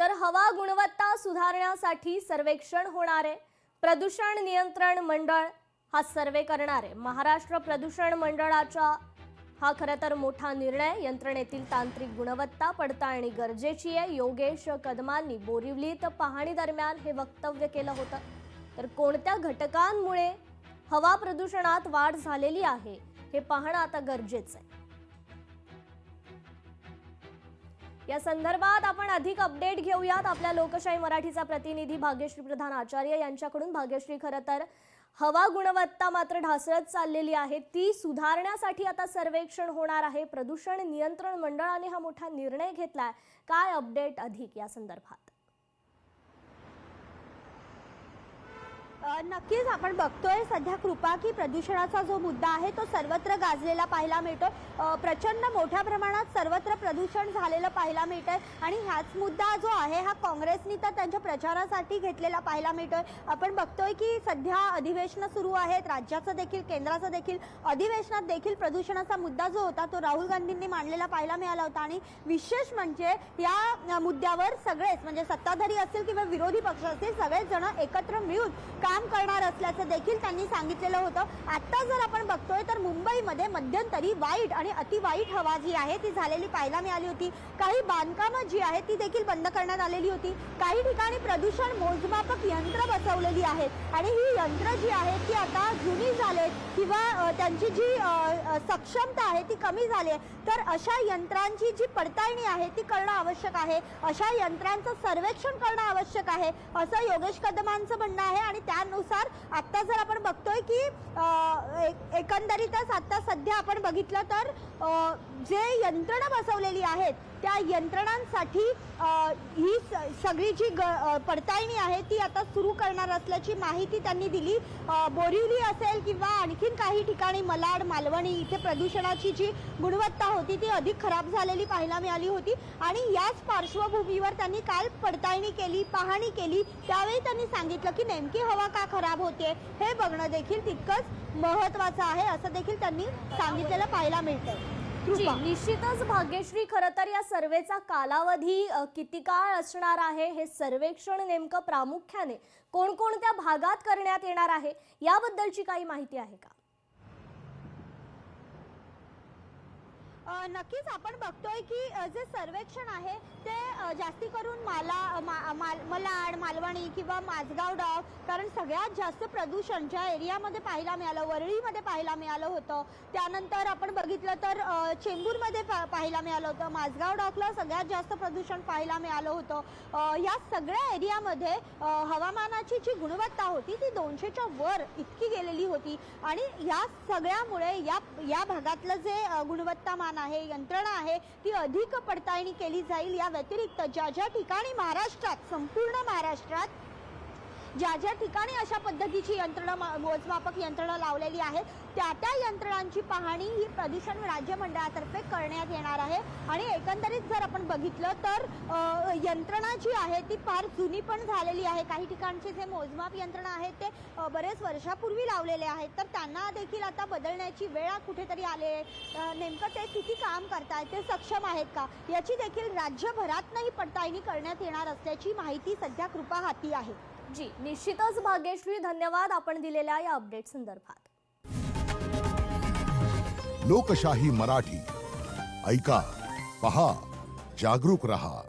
तर हवा गुणवत्ता सुधारण्यासाठी सर्वेक्षण होणार आहे। प्रदूषण नियंत्रण मंडळ हा सर्वे करणार आहे। महाराष्ट्र प्रदूषण मंडळाचा हा खरं तर मोठा निर्णय। यंत्रणेतील तांत्रिक गुणवत्ता पडताळणी गरजेची आहे। योगेश कदमांनी बोरिवलीत पाहणी दरम्यान हे वक्तव्य केलं होतं। तर कोणत्या घटकांमुळे हवा प्रदूषणात वाढ झालेली आहे हे पाहणं आता गरजेचं आहे। या संदर्भात आपण अधिक अपडेट घेऊयात आपल्या लोकशाही मराठीचा प्रतिनिधी भाग्यश्री प्रधान आचार्य यांच्याकडून। भाग्यश्री, खरं तर हवा गुणवत्ता मात्र ढासळत चाललेली आहे, ती सुधारण्यासाठी आता सर्वेक्षण होणार आहे। प्रदूषण नियंत्रण मंडळाने हा मोठा निर्णय घेतलाय। काय अपडेट अधिक या संदर्भात? नक्कीच आपण बघतोय सध्या कृपा की प्रदूषणाचा जो मुद्दा आहे तो सर्वत्र गाजलेला पाहायला मिळतो। प्रचंड मोठ्या प्रमाणात सर्वत्र प्रदूषण झालेलं पाहायला मिळतंय आणि हाच मुद्दा जो आहे हा काँग्रेसने तर त्यांच्या प्रचारासाठी घेतलेला पाहायला मिळतोय। आपण बघतोय की सध्या अधिवेशन सुरू आहेत, राज्याचं देखील केंद्राचं देखील। अधिवेशनात देखील प्रदूषणाचा मुद्दा जो होता तो राहुल गांधींनी मांडलेला पाहायला मिळाला होता आणि विशेष म्हणजे या मुद्द्यावर सगळेच म्हणजे सत्ताधारी असतील किंवा विरोधी पक्ष असतील सगळेच जण एकत्र मिळून काम करणार असल्याचं देखील त्यांनी सांगितलेलं होतं। आता जर आपण बघतोय तर मुंबईमध्ये मध्यंतरी वाईट आणि अति वाईट हवा जी आहे ती झालेली पाहायला मिळाली होती। काही बांधकामं जी आहेत ती देखील बंद करण्यात आलेली होती। काही ठिकाणी प्रदूषण मोजमापक यंत्र बसवलेली आहेत आणि ही यंत्र जी आहेत ती आता जुनी झालेत किंवा त्यांची जी सक्षमता आहे ती कमी झाली आहे। तर अशा यंत्रांची जी पडताळणी आहे ती करणं आवश्यक आहे। अशा यंत्रांचं सर्वेक्षण करणं आवश्यक आहे असं योगेश कदमांचं म्हणणं आहे। आणि त्यानुसार आता जर आपण बघतोय की एकंदरीतच आता सध्या आपण बघितलं तर जे यंत्रणा बसवलेली आहेत त्या यंत्रणांसाठी ही सगळी जी पडताळणी आहे ती आता सुरू करणार असल्याची माहिती त्यांनी दिली। बोरिवली असेल किंवा आणखीन काही ठिकाणी malaड मालवणी इथे प्रदूषणाची जी गुणवत्ता होती ती अधिक खराब झालेली पाहायला मिळाली होती आणि याच पार्श्वभूमीवर त्यांनी काल पडताळणी केली, पाहणी केली। त्यावेळी त्यांनी सांगितलं की नेमकी हवा का खराब होते हे बघणं देखील तितकंच महत्त्वाचं आहे असं देखील त्यांनी सांगितलेलं पाहायला मिळतंय। निश्चितच भाग्यश्री, खरं तर या सर्वेचा कालावधी किती काळ असणार आहे, हे सर्वेक्षण नेमकं प्रामुख्याने कोणकोणत्या भागात करण्यात येणार आहे याबद्दलची काही माहिती आहे का? नक्कीच आपण बघतोय की जे सर्वेक्षण आहे ते जास्ती करून malaड मालवणी किंवा माझगाव डाव, कारण सगळ्यात जास्त प्रदूषण ज्या एरियामध्ये पाहायला मिळालं वरळीमध्ये पाहायला मिळालं होतं, त्यानंतर आपण बघितलं तर चेंबूरमध्ये पाहायला मिळालं होतं, माझगाव डावला सगळ्यात जास्त प्रदूषण पाहायला मिळालं होतं। या सगळ्या एरियामध्ये हवामानाची जी गुणवत्ता होती ती 200च्या वर इतकी गेलेली होती आणि या सगळ्यामुळे या भागातलं जे गुणवत्तामान आहे यंत्रणा आहे ती अधिक पडताळणी केली जाईल। या व्यतिरिक्त ज्या ठिकाणी महाराष्ट्रात संपूर्ण महाराष्ट्रात ज्या ठिकाणी अशा पद्धतीची यंत्रणा मोजमापक यंत्रणा लावलेली आहे त्या यंत्रणांची पाहणी ही प्रदूषण राज्य मंडळातर्फे करण्यात येणार आहे। आणि एकंदरीत जर आपण बघितलं तर यंत्रणा जी आहे ती फार जुनी पण झालेली आहे। काही ठिकाणचे जे मोजमाप यंत्रणा आहेत ते बरेच वर्षापूर्वी लावलेले आहेत, तर त्यांना देखील आता बदलण्याची वेळ कुठेतरी आली आहे। नेमकं ते किती काम करतायत, ते सक्षम आहेत का याची देखील राज्यभरातही पडताळणी करण्यात येणार असल्याची माहिती सध्या कृपा हाती आहे। जी, निश्चितच भाग्यश्री, धन्यवाद आपण दिलेल्या या अपडेट संदर्भात। लोकशाही मराठी ऐका, पहा, जागरूक रहा।